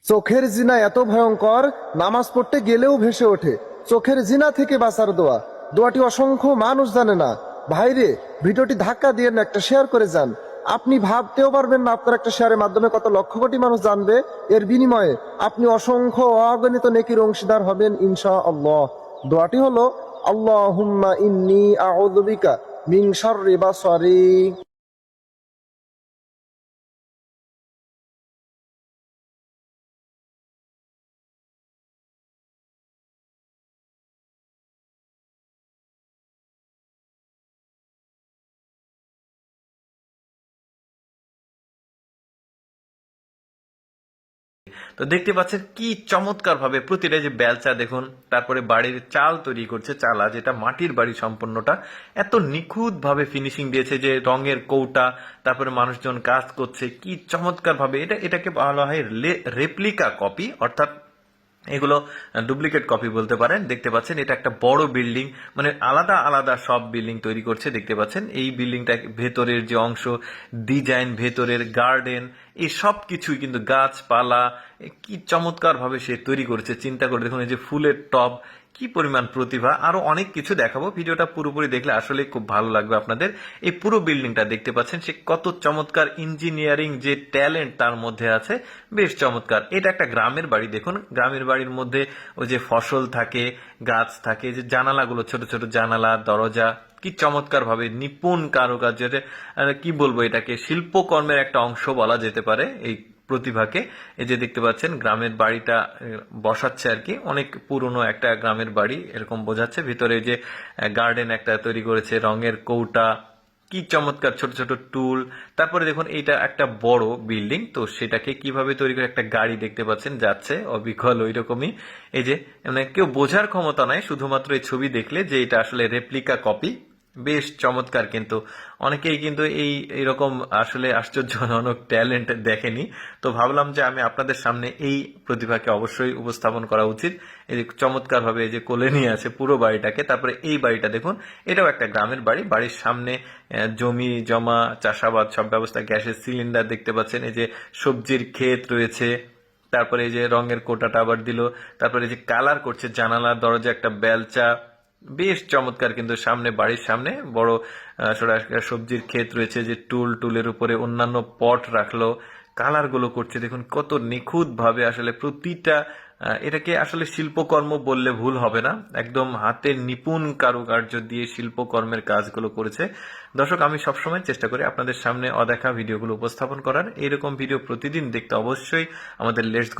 চোখের জিনা এত ভয়ঙ্কর, নামাজ পড়তে গেলেও ভেসে ওঠে। চোখের জিনা থেকে বাঁচার দোয়া, দোয়াটি অসংখ্য মানুষ জানে না। ভাইরে, ভিডিওটি ধাক্কা দিয়ে না, একটা শেয়ার করে যান। আপনি ভাবতেও পারবেন না আপনার একটা শেয়ারের মাধ্যমে কত লক্ষ কোটি মানুষ জানবে। এর বিনিময়ে আপনি অসংখ্য অগণিত নেকির অংশীদার হবেন ইনশাআল্লাহ। দোয়াটি হলো, আল্লাহুম্মা ইন্নী আউযু বিকা মিন শাররি বাসারি। তো দেখতে পাচ্ছেন কি চমৎকার ভাবে প্রতিটা যে বেলচা দেখুন, তারপরে বাড়ির চাল তৈরি করছে, চালা যেটা মাটির বাড়ি সম্পূর্ণটা এত নিখুঁত ভাবে ফিনিশিং দিয়েছে, যে রঙের কৌটা, তারপরে মানুষজন কাজ করছে কি চমৎকার ভাবে। এটাকে বলা হয় রেপ্লিকা কপি, অর্থাৎ এগুলো ডুপ্লিকেট কপি বলতে পারেন। দেখতে পাচ্ছেন এটা একটা বড় বিল্ডিং, মানে আলাদা আলাদা সব বিল্ডিং তৈরি করছে। দেখতে পাচ্ছেন এই বিল্ডিংটা ভেতরের যে অংশ, ডিজাইন, ভেতরের গার্ডেন, এই সব কিছুই কিন্তু গাছপালা কি চমৎকার ভাবে সে তৈরি করেছে। চিন্তা করে দেখুন, এই যে ফুলের টব, কি পরিমাণ প্রতিভা। আরো অনেক কিছু দেখাবো, ভিডিওটা পুরোপুরি দেখলে আসলে খুব ভালো লাগবে আপনাদের। এই পুরো বিল্ডিংটা দেখতে পাচ্ছেন, সে কত চমৎকার ইঞ্জিনিয়ারিং যে ট্যালেন্ট তার মধ্যে আছে, বেশ চমৎকার। এটা একটা গ্রামের বাড়ি, দেখুন গ্রামের বাড়ির মধ্যে ওই যে ফসল থাকে, গাছ থাকে, যে জানালাগুলো ছোট ছোট জানালা, দরজা, কি চমৎকার ভাবে নিপুণ কারুকার্যের, কি বলবো, এটাকে শিল্পকর্মের একটা অংশ বলা যেতে পারে এই প্রতিভাকে। এই যে দেখতে পাচ্ছেন গ্রামের বাড়িটা বসাচ্ছে আর কি, অনেক পুরনো একটা গ্রামের বাড়ি এরকম বোঝাচ্ছে। ভিতরে যে গার্ডেন একটা তৈরি করেছে, রঙের কৌটা, কি চমৎকার, ছোট ছোট টুল। তারপরে দেখুন এইটা একটা বড় বিল্ডিং, তো সেটাকে কিভাবে তৈরি করে, একটা গাড়ি দেখতে পাচ্ছেন যাচ্ছে অবিকল ওই রকমই। এই যে মানে কেউ বোঝার ক্ষমতা নাই শুধুমাত্র এই ছবি দেখলে যে এটা আসলে রেপ্লিকা কপি। বেশ চমৎকার, কিন্তু অনেকেই কিন্তু এইরকম আসলে আশ্চর্যজনক ট্যালেন্ট দেখেনি। তো ভাবলাম যে আমি আপনাদের সামনে এই প্রতিভাকে অবশ্যই উপস্থাপন করা উচিত। এই যে চমৎকার ভাবে এই যে কোলে নিয়ে আছে পুরো বাড়িটাকে। তারপরে এই বাড়িটা দেখুন, এটাও একটা গ্রামের বাড়ি। বাড়ির সামনে জমি জমা, চাষাবাদ সব ব্যবস্থা, গ্যাসের সিলিন্ডার দেখতে পাচ্ছেন, এই যে সবজির ক্ষেত রয়েছে। তারপরে এই যে রঙের কোটাটা আবার দিল, তারপরে এই যে কালার করছে জানালা দরজা, একটা বেলচা, বেশ চমৎকার। কিন্তু সামনে, বাড়ির সামনে বড় সবজির ক্ষেত রয়েছে, যে টুলের উপরে অন্যান্য পট রাখলো, কালার গুলো করছে, দেখুন কত নিখুঁত ভাবে আসলে প্রতিটা। এটাকে আসলে শিল্পকর্ম বললে ভুল হবে না, একদম হাতের নিপুণ কারুকার্য দিয়ে শিল্পকর্মের কাজগুলো করেছে। দর্শক, আমি সবসময় চেষ্টা করি আপনাদের সামনে অদেখা ভিডিওগুলো উপস্থাপন করার। এইরকম ভিডিও প্রতিদিন দেখতে অবশ্যই আমাদের লেটস